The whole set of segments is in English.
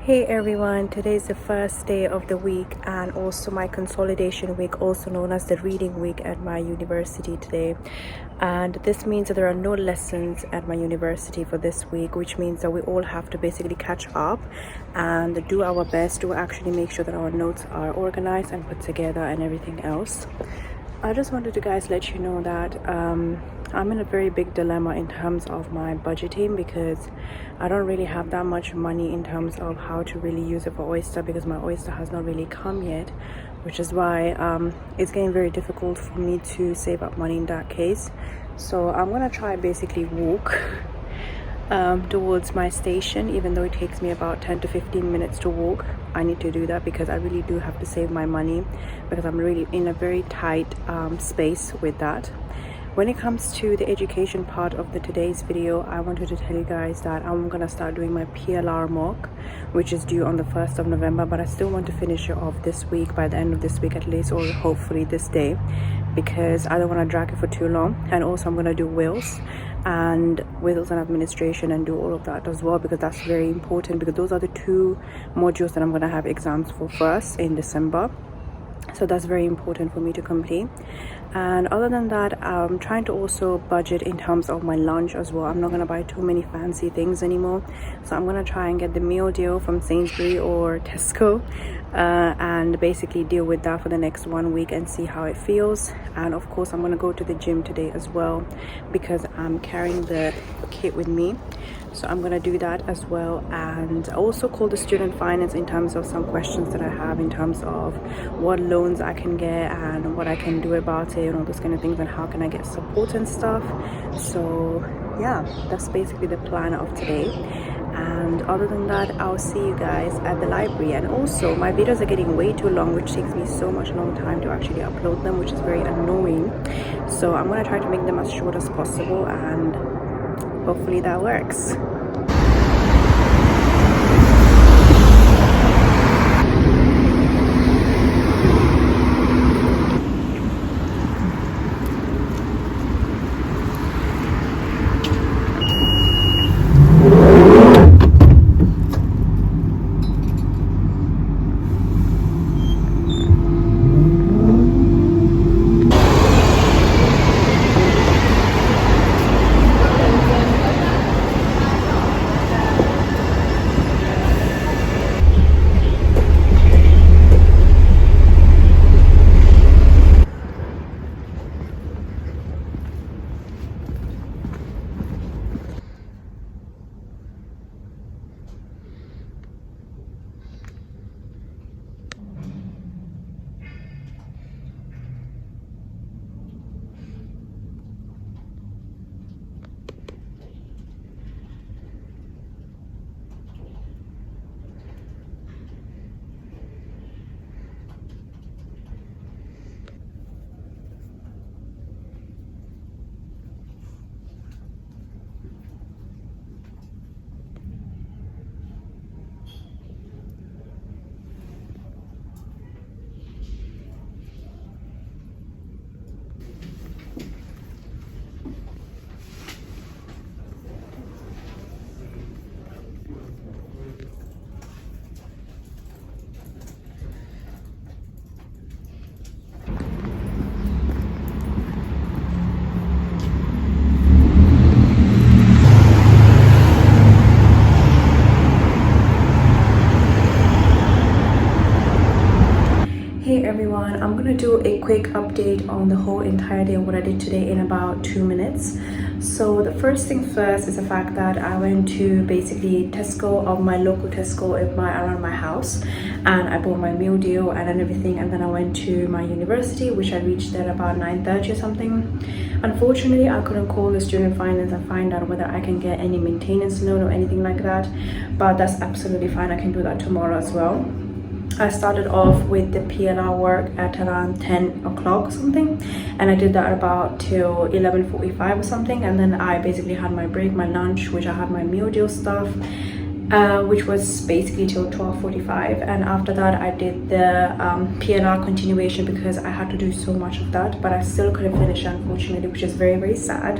Hey everyone, today is the first day of the week and also my consolidation week, also known as the reading week at my university today. And this means that there are no lessons at my university for this week, which means that we all have to basically catch up and do our best to actually make sure that our notes are organized and put together and everything else. I just wanted to guys let you know that I'm in a very big dilemma in terms of my budgeting, because I don't really have that much money in terms of how to really use it for Oyster, because my Oyster has not really come yet, which is why it's getting very difficult for me to save up money in that case. So I'm gonna try basically walk towards my station, even though it takes me about 10 to 15 minutes to walk. I need to do that because I really do have to save my money, because I'm really in a very tight space with that. When it comes to the education part of today's video, I wanted to tell you guys that I'm gonna start doing my PLR mock, which is due on the 1st of November, but I still want to finish it off this week, by the end of this week at least, or hopefully this day, because I don't want to drag it for too long. And also I'm going to do wills and administration and do all of that as well, because that's very important, because those are the two modules that I'm going to have exams for first in December. So that's very important for me to complete. And other than that, I'm trying to also budget in terms of my lunch as well. I'm not going to buy too many fancy things anymore, so I'm going to try and get the meal deal from Sainsbury or Tesco and basically deal with that for the next 1 week and see how it feels. And of course I'm going to go to the gym today as well, because I'm carrying the kit with me, so I'm going to do that as well. And also call the student finance in terms of some questions that I have in terms of what loans I can get and what I can do about it and all those kind of things, and how can I get support and stuff. So yeah, that's basically the plan of today. And other than that, I'll see you guys at the library. And also my videos are getting way too long, which takes me so much long time to actually upload them, which is very annoying. So I'm going to try to make them as short as possible, and hopefully that works. everyone, I'm gonna do a quick update on the whole entire day and what I did today in about 2 minutes. So the first thing first is the fact that I went to basically Tesco, of my local Tesco around my house, and I bought my meal deal and everything, and then I went to my university, which I reached there about 9:30 or something. Unfortunately, I couldn't call the student finance and find out whether I can get any maintenance loan or anything like that, but that's absolutely fine. I can do that tomorrow as well. I started off with the PLR work at around 10 o'clock or something, and I did that about till 11:45 or something, and then I basically had my break, my lunch, which I had my meal deal stuff, which was basically till 12:45, and after that I did the PLR continuation because I had to do so much of that, but I still couldn't finish, unfortunately, which is very, very sad.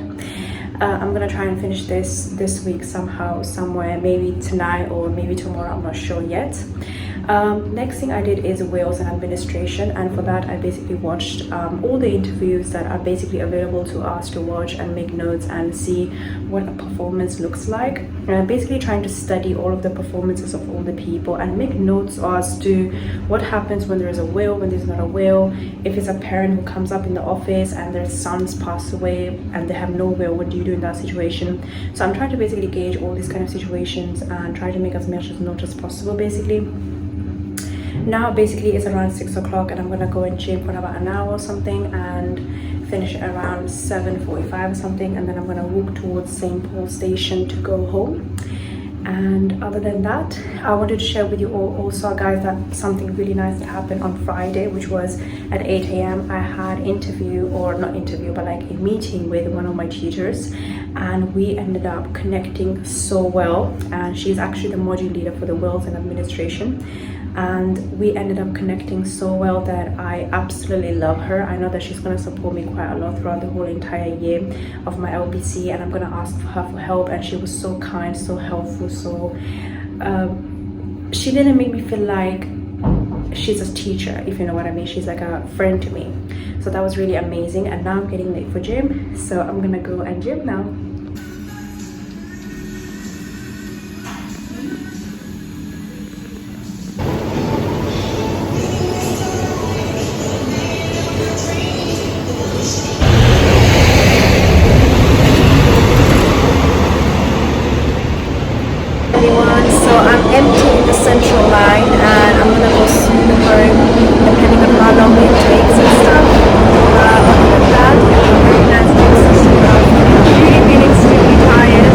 I'm gonna try and finish this week somehow, somewhere, maybe tonight or maybe tomorrow, I'm not sure yet. Next thing I did is wills and administration, and for that I basically watched all the interviews that are basically available to us to watch and make notes and see what a performance looks like. And I'm basically trying to study all of the performances of all the people and make notes as to what happens when there is a will, when there's not a will, if it's a parent who comes up in the office and their sons pass away and they have no will, what do you do in that situation? So I'm trying to basically gauge all these kind of situations and try to make as much as notes as possible basically. Now basically it's around 6 o'clock and I'm gonna go and gym for about an hour or something and finish at around 7:45 or something, and then I'm gonna walk towards St. Paul station to go home. And other than that, I wanted to share with you all also, guys, that something really nice that happened on Friday, which was at 8 a.m. I had like a meeting with one of my teachers, and we ended up connecting so well. And she's actually the module leader for the wills and administration, and we ended up connecting so well that I absolutely love her. I know that she's going to support me quite a lot throughout the whole entire year of my LBC, and I'm going to ask her for help, and she was so kind, so helpful, so she didn't make me feel like she's a teacher, if you know what I mean. She's like a friend to me, so that was really amazing. And now I'm getting late for gym, so I'm gonna go and gym now. So I'm emptying the central line and I'm gonna go soon home, depending on how long it takes and stuff. Other than that, it's a very nice day. I'm really feeling extremely tired.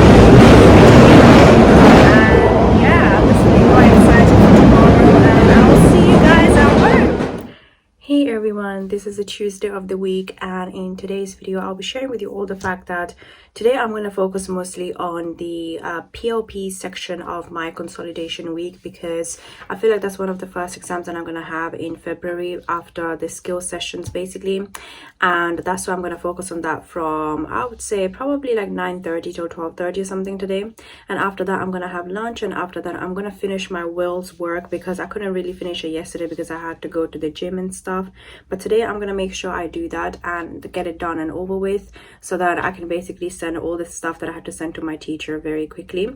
And yeah, I'm just really quite excited for tomorrow, and I will see you guys at work. Hey everyone, this is a Tuesday of the week, and in today's video I'll be sharing with you all the fact that today I'm going to focus mostly on the PLP section of my consolidation week, because I feel like that's one of the first exams that I'm going to have in February after the skill sessions basically, and that's why I'm going to focus on that from, I would say, probably like 9:30 till 12:30 or something today. And after that I'm going to have lunch, and after that I'm going to finish my wills work because I couldn't really finish it yesterday because I had to go to the gym and stuff. But today I'm going to make sure I do that and get it done and over with, so that I can basically send all the stuff that I had to send to my teacher very quickly.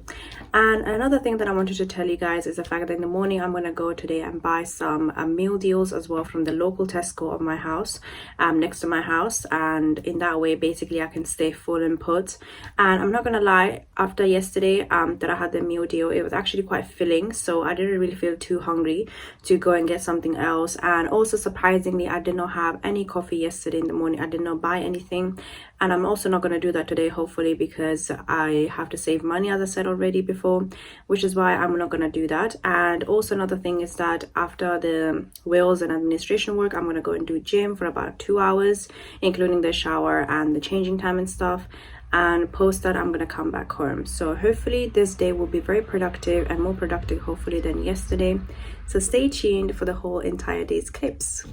And another thing that I wanted to tell you guys is the fact that in the morning I'm going to go today and buy some meal deals as well from the local Tesco of my house, next to my house, and in that way basically I can stay full and put. And I'm not gonna lie, after yesterday that I had the meal deal, it was actually quite filling, so I didn't really feel too hungry to go and get something else. And also surprisingly, I did not have any coffee yesterday in the morning. I did not buy anything, and I'm also not going to do that today, hopefully, because I have to save money, as I said already before, which is why I'm not going to do that. And also another thing is that after the wills and administration work, I'm going to go and do gym for about 2 hours, including the shower and the changing time and stuff. And post that I'm going to come back home. So hopefully this day will be very productive, and more productive hopefully than yesterday. So stay tuned for the whole entire day's clips.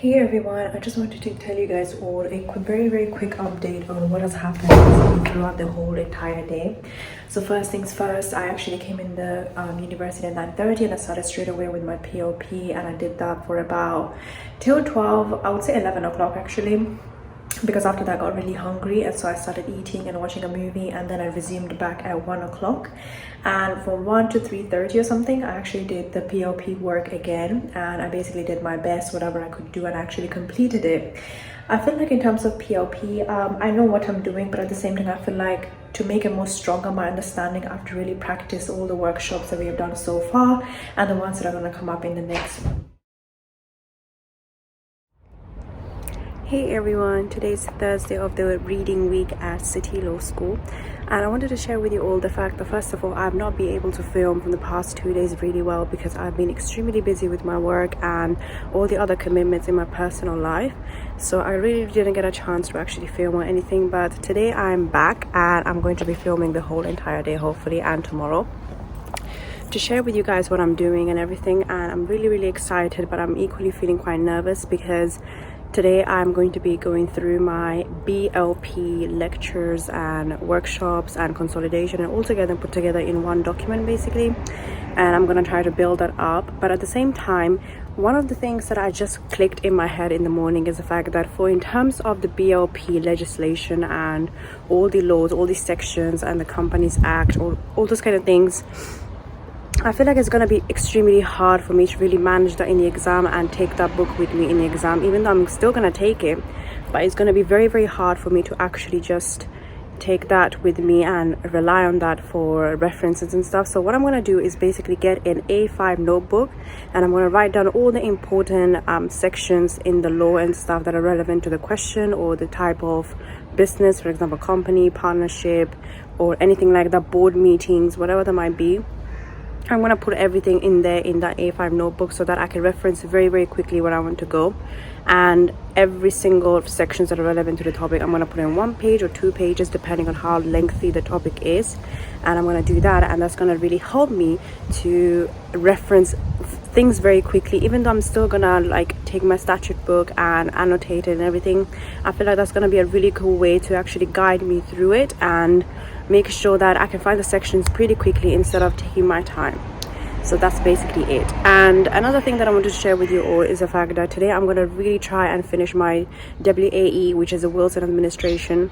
Hey everyone, I just wanted to tell you guys all a very quick update on what has happened basically throughout the whole entire day. So first things first, I actually came in the university at 9:30 and I started straight away with my POP, and I did that for about till 12, I would say 11 o'clock actually, because after that I got really hungry, and so I started eating and watching a movie, and then I resumed back at 1 o'clock, and from 1 to 3:30 or something I actually did the POP work again, and I basically did my best, whatever I could do, and actually completed it. I feel like in terms of POP, I know what I'm doing, but at the same time I feel like to make it more stronger my understanding, I have to really practice all the workshops that we have done so far and the ones that are going to come up in the next. Hey everyone, today's Thursday of the reading week at City Law School, and I wanted to share with you all the fact that first of all I've not been able to film from the past 2 days really well because I've been extremely busy with my work and all the other commitments in my personal life, so I really didn't get a chance to actually film or anything. But today I'm back and I'm going to be filming the whole entire day hopefully, and tomorrow, to share with you guys what I'm doing and everything. And I'm really excited, but I'm equally feeling quite nervous because today I'm going to be going through my BLP lectures and workshops and consolidation, and all together put together in one document basically, and I'm gonna try to build that up. But at the same time, one of the things that I just clicked in my head in the morning is the fact that in terms of the BLP legislation and all the laws, all these sections and the Companies Act, all those kind of things, I feel like it's going to be extremely hard for me to really manage that in the exam and take that book with me in the exam, even though I'm still going to take it. But it's going to be very hard for me to actually just take that with me and rely on that for references and stuff. So what I'm going to do is basically get an A5 notebook, and I'm going to write down all the important sections in the law and stuff that are relevant to the question or the type of business, for example company, partnership, or anything like that, board meetings, whatever that might be. I'm going to put everything in there in that A5 notebook so that I can reference very quickly where I want to go, and every single sections that are relevant to the topic I'm going to put in 1 page or 2 pages depending on how lengthy the topic is, and I'm going to do that, and that's going to really help me to reference things very quickly. Even though I'm still gonna like take my statute book and annotate it and everything, I feel like that's going to be a really cool way to actually guide me through it and make sure that I can find the sections pretty quickly instead of taking my time. So that's basically it. And another thing that I wanted to share with you all is the fact that today I'm going to really try and finish my WAE, which is the Wills and Administration,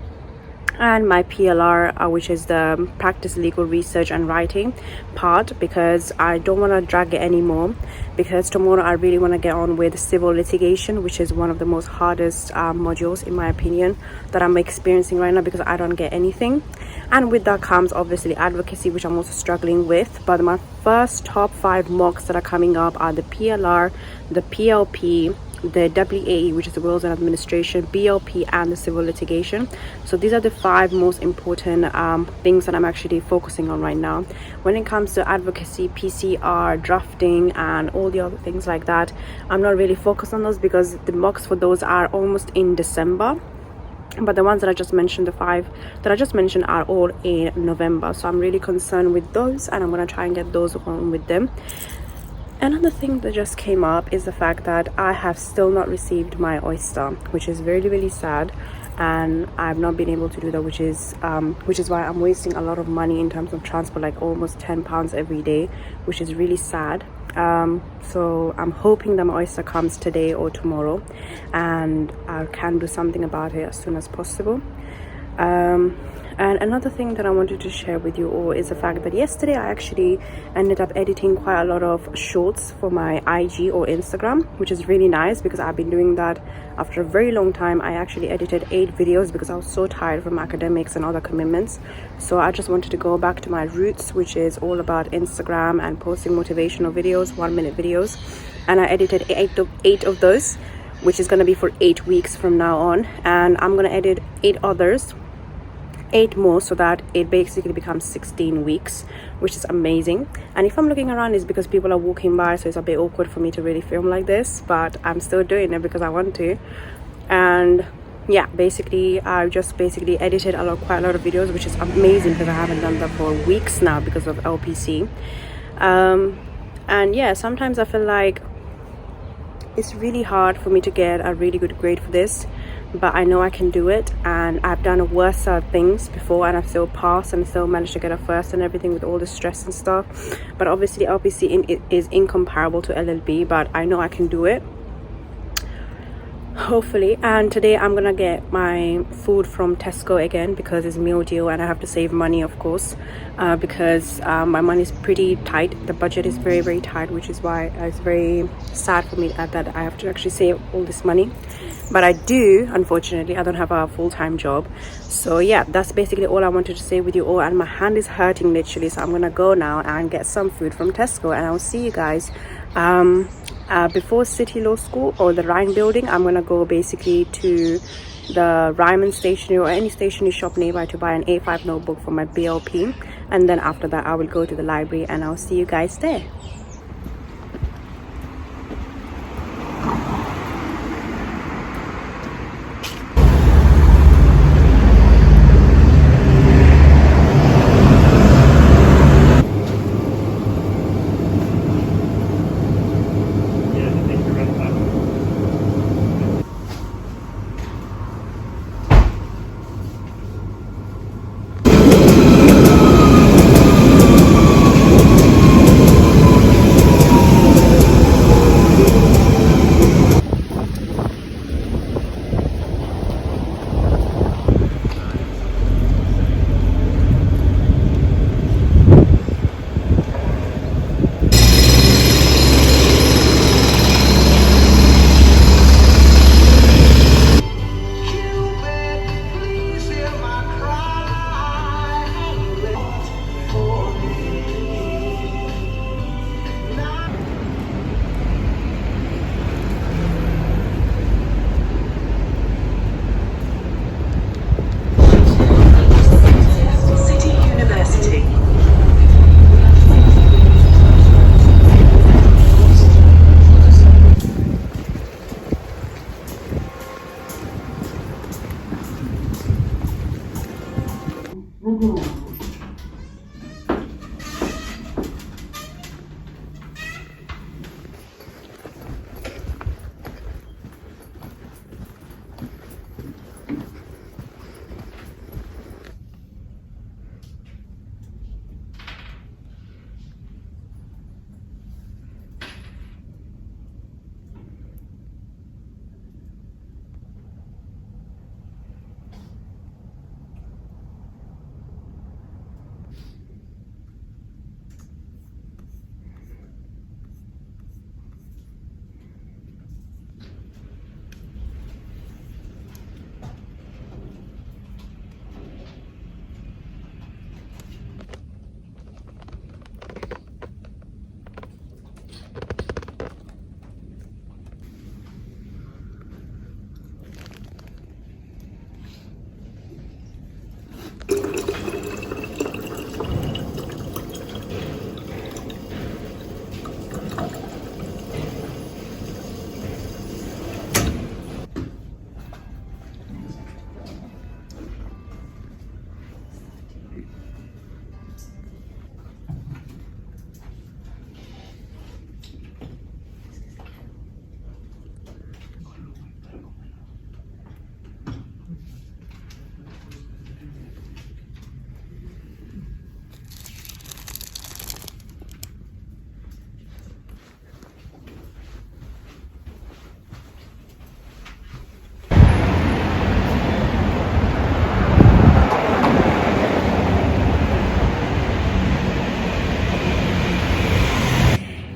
and my PLR, which is the practice legal research and writing part, because I don't want to drag it anymore, because tomorrow I really want to get on with civil litigation, which is one of the most hardest modules in my opinion that I'm experiencing right now, because I don't get anything. And with that comes obviously advocacy, which I'm also struggling with. But my first top 5 mocks that are coming up are the PLR, the PLP, the WAE, which is the Wills and Administration, BLP, and the civil litigation. So these are the 5 most important things that I'm actually focusing on right now. When it comes to advocacy, PCR, drafting, and all the other things like that, I'm not really focused on those because the mocks for those are almost in December. But the ones that I just mentioned, the 5 that I just mentioned, are all in November. So I'm really concerned with those, and I'm going to try and get those on with them. Another thing that just came up is the fact that I have still not received my oyster, which is really sad, and I've not been able to do that, which is why I'm wasting a lot of money in terms of transport, like almost £10 every day, which is really sad. So I'm hoping that my oyster comes today or tomorrow, and I can do something about it as soon as possible. And another thing that I wanted to share with you all is the fact that yesterday I actually ended up editing quite a lot of shorts for my IG or Instagram, which is really nice because I've been doing that after a very long time. I actually edited 8 videos because I was so tired from academics and other commitments. So I just wanted to go back to my roots, which is all about Instagram and posting motivational videos, 1-minute videos. And I edited 8 of those, which is going to be for 8 weeks from now on. And I'm going to edit 8 more so that it basically becomes 16 weeks, which is amazing. And if I'm looking around, it's because people are walking by, so it's a bit awkward for me to really film like this, but I'm still doing it because I want to. And yeah, basically I just edited quite a lot of videos, which is amazing because I haven't done that for weeks now because of LPC. And yeah, sometimes I feel like It's really hard for me to get a really good grade for this, but I know I can do it, and I've done worse things before and I've still passed and still managed to get a first and everything with all the stress and stuff. But obviously LPC is incomparable to LLB, but I know I can do it, hopefully. And today I'm gonna get my food from Tesco again because it's meal deal and I have to save money, of course, because my money is pretty tight. The budget is very, very tight, which is why it's very sad for me that I have to actually save all this money. But I do, unfortunately, I don't have a full-time job. So yeah, that's basically all I wanted to say with you all, and my hand is hurting literally, so I'm gonna go now and get some food from Tesco, and I'll see you guys before City Law School or the Rhine building. I'm gonna go basically to the Ryman Stationery or any stationery shop nearby to buy an A5 notebook for my BLP, and then after that I will go to the library and I'll see you guys there.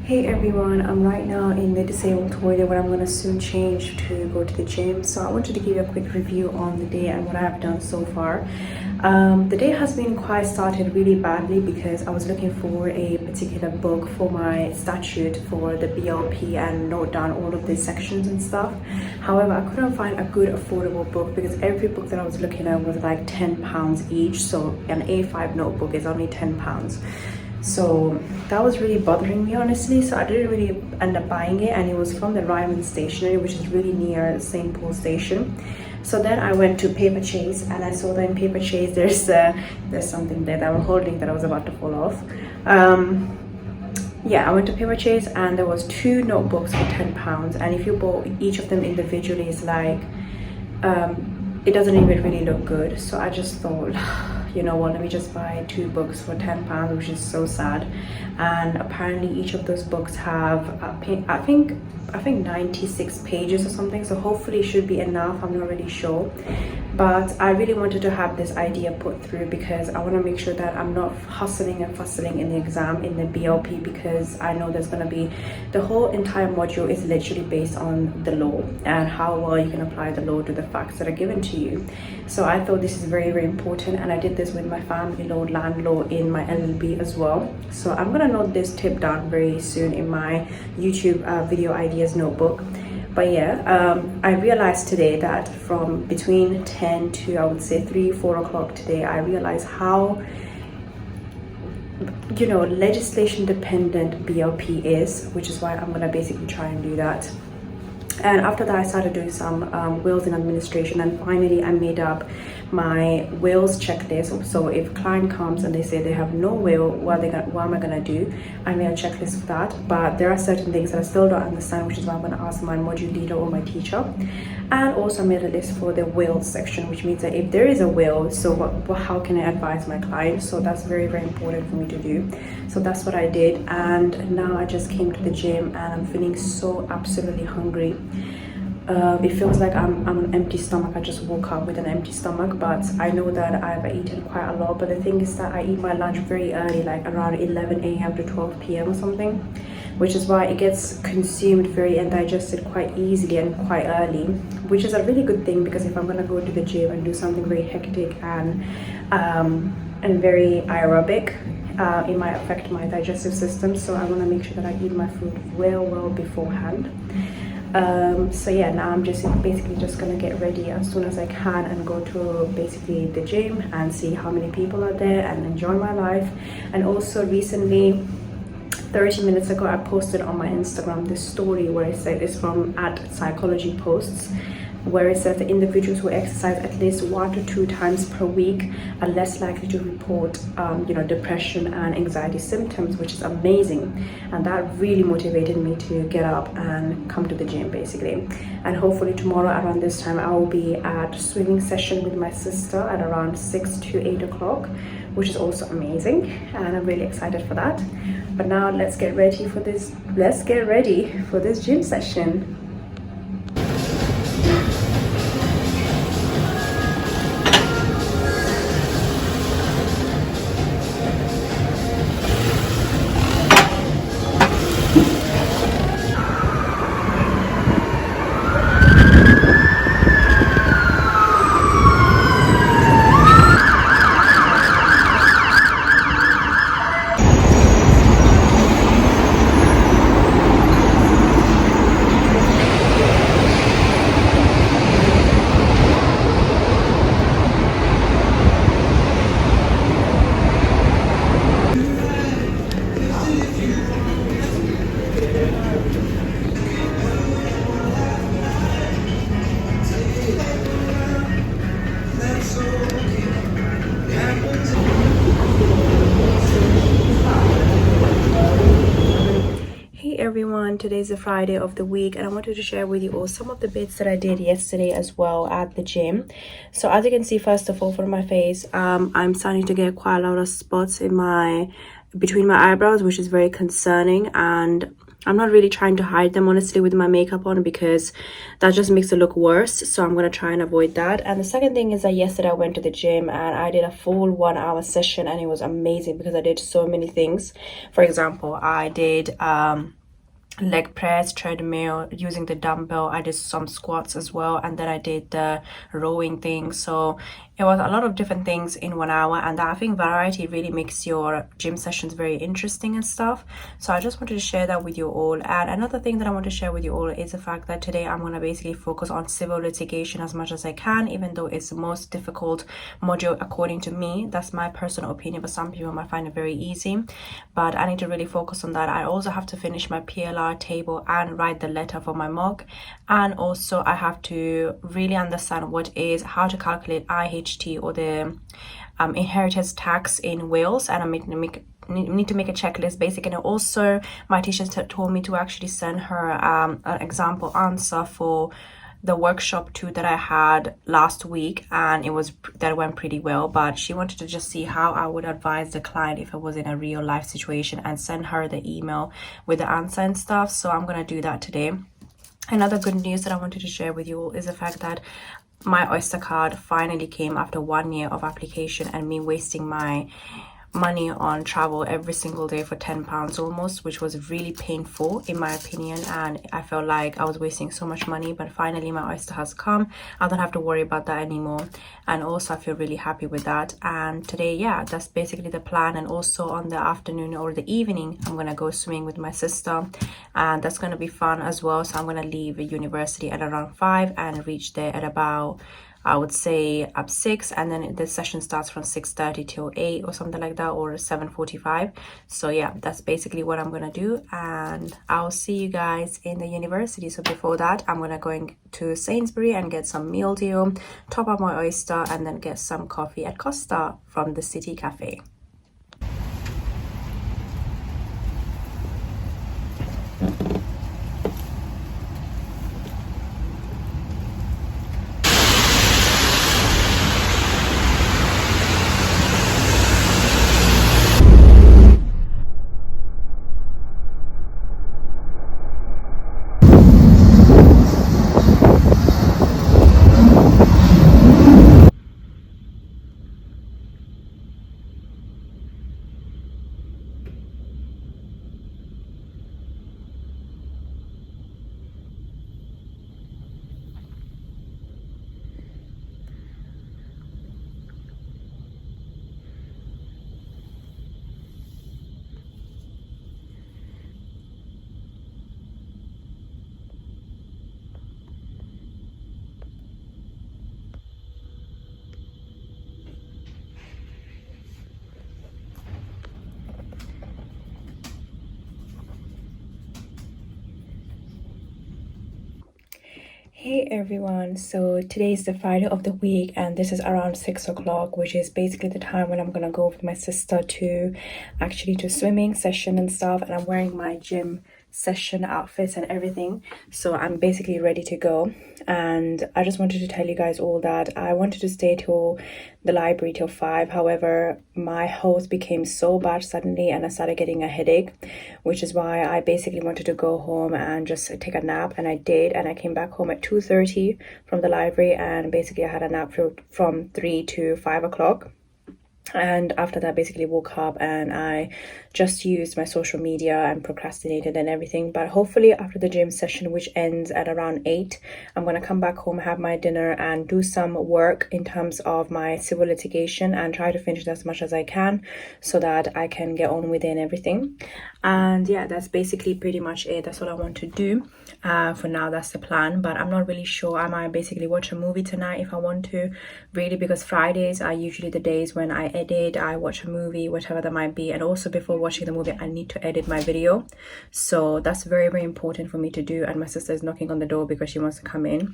Hey everyone, I'm right now in the disabled toilet where I'm going to soon change to go to the gym. So I wanted to give you a quick review on the day and what I have done so far. The day has been started really badly because I was looking for a particular book for my statute for the BLP and note down all of the sections and stuff. However, I couldn't find a good affordable book because every book that I was looking at was like £10 each. So an A5 notebook is only £10. So that was really bothering me, honestly. So I didn't really end up buying it, and it was from the Ryman Stationery, which is really near St. Paul Station. So then I went to Paper Chase, and I saw that in Paper Chase there's something there that I'm holding that I was about to fall off. yeah, I went to Paper Chase and there was 2 notebooks for £10, and if you bought each of them individually, it's like it doesn't even really look good. So I just thought, you know what, let me just buy 2 books for £10, which is so sad. And apparently each of those books have I think 96 pages or something, so hopefully it should be enough. I'm not really sure, but I really wanted to have this idea put through because I want to make sure that I'm not hustling and fussling in the exam in the BLP, because I know there's going to be, the whole entire module is literally based on the law and how well you can apply the law to the facts that are given to you. So I thought this is very, very important, and I did this with my family law, land law in my LLB as well. So I'm going to note this tip down very soon in my YouTube video ideas notebook. But yeah, I realized today that from between 10 to, I would say, 3-4 o'clock today, I realized how, you know, legislation dependent BLP is, which is why I'm gonna basically try and do that. And after that, I started doing some wills in administration, and finally I made up my wills checklist. So if client comes and they say they have no will, what am I gonna do? I made a checklist for that. But there are certain things that I still don't understand, which is why I'm gonna ask my module leader or my teacher. And also I made a list for the will section, which means that if there is a will, so how can I advise my client? So that's very, very important for me to do. So that's what I did, and now I just came to the gym and I'm feeling so absolutely hungry. It feels like I'm on an empty stomach. I just woke up with an empty stomach, but I know that I've eaten quite a lot. But the thing is that I eat my lunch very early, like around 11 a.m. to 12 p.m. or something, which is why it gets consumed very and digested quite easily and quite early, which is a really good thing, because if I'm gonna go to the gym and do something very hectic and very aerobic, it might affect my digestive system. So I want to make sure that I eat my food well beforehand. So yeah, now I'm just basically just gonna get ready as soon as I can and go to basically the gym and see how many people are there and enjoy my life. And also recently, 30 minutes ago, I posted on my Instagram this story where it said, it's from @psychologyposts, where it says that individuals who exercise at least 1 to 2 times per week are less likely to report depression and anxiety symptoms, which is amazing. And that really motivated me to get up and come to the gym basically. And hopefully tomorrow around this time I will be at swimming session with my sister at around 6 to 8 o'clock, which is also amazing, and I'm really excited for that. But now let's get ready for this gym session. Everyone, today's the Friday of the week, and I wanted to share with you all some of the bits that I did yesterday as well at the gym. So as you can see, first of all, for my face, I'm starting to get quite a lot of spots in between my eyebrows, which is very concerning, and I'm not really trying to hide them honestly with my makeup on, because that just makes it look worse. So I'm going to try and avoid that. And the second thing is that yesterday I went to the gym and I did a full 1-hour session, and it was amazing because I did so many things. For example, I did leg press, treadmill, using the dumbbell. I did some squats as well, and then I did the rowing thing. So it was a lot of different things in 1 hour, and I think variety really makes your gym sessions very interesting and stuff. So I just wanted to share that with you all. And another thing that I want to share with you all is the fact that today I'm going to basically focus on civil litigation as much as I can, even though it's the most difficult module according to me. That's my personal opinion, but some people might find it very easy, but I need to really focus on that. I also have to finish my PLR table and write the letter for my mock, and also I have to really understand how to calculate IHT, or the inheritance tax in Wales, and I'm need to make a checklist basically. And also my teacher told me to actually send her an example answer for the workshop 2 that I had last week, and that went pretty well. But she wanted to just see how I would advise the client if it was in a real life situation, and send her the email with the answer and stuff. So I'm gonna do that today. Another good news that I wanted to share with you all is the fact that my Oyster card finally came after 1 year of application and me wasting my money on travel every single day for £10 almost, which was really painful in my opinion, and I felt like I was wasting so much money. But finally my Oyster has come. I don't have to worry about that anymore, and also I feel really happy with that. And today, yeah, that's basically the plan. And also on the afternoon or the evening, I'm gonna go swimming with my sister, and that's gonna be fun as well. So I'm gonna leave university at around 5 and reach there at about, I would say, up 6, and then the session starts from 6:30 till 8 or something like that, or 7:45. So yeah, that's basically what I'm gonna do, and I'll see you guys in the university. So before that, I'm gonna go to Sainsbury and get some meal deal, top up my Oyster, and then get some coffee at Costa from the City Cafe. Hey everyone, so today is the Friday of the week, and this is around 6 o'clock, which is basically the time when I'm gonna go with my sister to actually do swimming session and stuff. And I'm wearing my gym session outfits and everything, so I'm basically ready to go. And I just wanted to tell you guys all that I wanted to stay till the library till 5. However, my health became so bad suddenly and I started getting a headache, which is why I basically wanted to go home and just take a nap, and I did. And I came back home at 2:30 from the library, and basically I had a nap from 3 to 5 o'clock. And after that, basically woke up and I just used my social media and procrastinated and everything. But hopefully after the gym session, which ends at around 8, I'm gonna come back home, have my dinner, and do some work in terms of my civil litigation, and try to finish as much as I can so that I can get on with it and everything. And yeah, that's basically pretty much it. That's what I want to do for now. That's the plan, but I'm not really sure. I might basically watch a movie tonight if I want to, really, because Fridays are usually the days when I edit, I watch a movie, whatever that might be. And also before watching the movie, I need to edit my video, so that's very, very important for me to do. And my sister is knocking on the door because she wants to come in.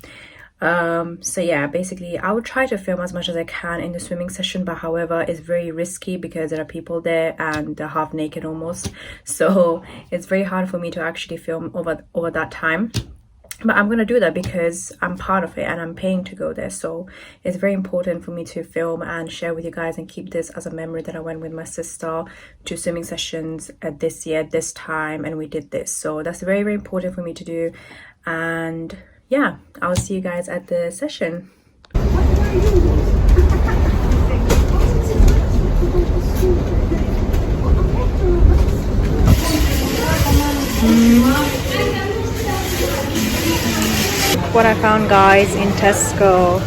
So yeah, basically I would try to film as much as I can in the swimming session, but however it's very risky because there are people there and they're half naked almost, so it's very hard for me to actually film over that time. But I'm gonna do that because I'm part of it and I'm paying to go there, so it's very important for me to film and share with you guys and keep this as a memory that I went with my sister to swimming sessions at this year, this time, and we did this. So that's very, very important for me to do. And yeah, I'll see you guys at the session. What I found, guys, in Tesco.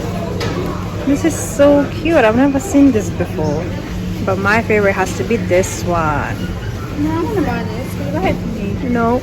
This is so cute. I've never seen this before, but my favorite has to be this one. No, I want to buy this. Go ahead for me. No.